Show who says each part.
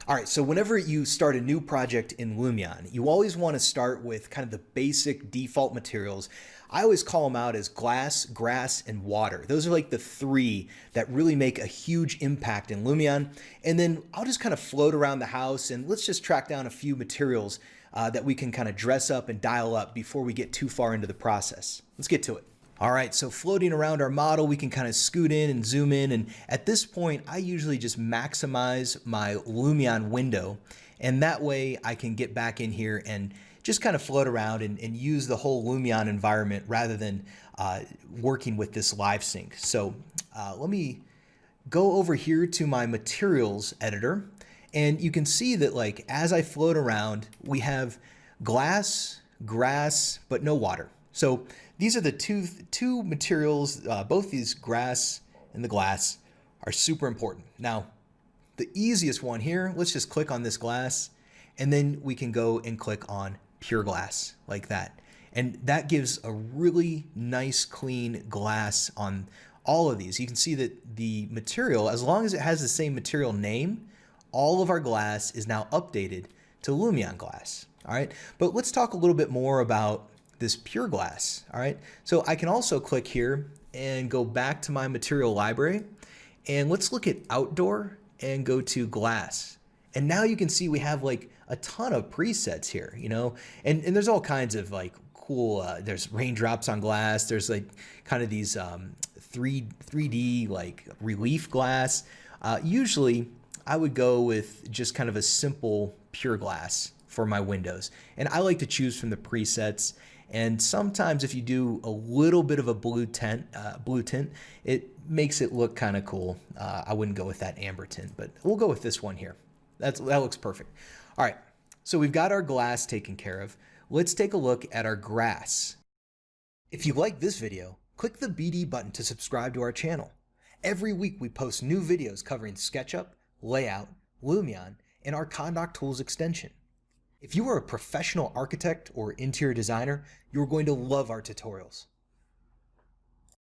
Speaker 1: All right, so whenever you start a new project in Lumion, you always want to start with kind of the basic default materials. I always call them out as glass, grass, and water. Those are like the three that really make a huge impact in Lumion. And then I'll just kind of float around the house and let's just track down a few materials that we can kind of dress up and dial up before we get too far into the process. Let's get to it. All right, so floating around our model, we can kind of scoot in and zoom in. And at this point, I usually just maximize my Lumion window. And that way I can get back in here and just kind of float around and use the whole Lumion environment rather than working with this live sync. So let me go over here to my materials editor. And you can see that like as I float around, we have glass, grass, but no water. So these are the two materials, both these grass and the glass are super important. Now, the easiest one here, let's just click on this glass and then we can go and click on pure glass like that. And that gives a really nice clean glass on all of these. You can see that the material, as long as it has the same material name, all of our glass is now updated to Lumion glass. All right, but let's talk a little bit more about this pure glass. All right, so I can also click here and go back to my material library and let's look at outdoor and go to glass. And now you can see we have like a ton of presets here, you know, and there's all kinds of like cool, there's raindrops on glass. There's like kind of these 3D like relief glass. Usually I would go with just kind of a simple pure glass for my windows. And I like to choose from the presets. And sometimes if you do a little bit of a blue tint, it makes it look kind of cool. I wouldn't go with that amber tint, but we'll go with this one here. That looks perfect. All right, so we've got our glass taken care of. Let's take a look at our grass. If you like this video, click the BD button to subscribe to our channel. Every week we post new videos covering SketchUp, Layout, Lumion, and our Condoc Tools extension. If you are a professional architect or interior designer, you're going to love our tutorials.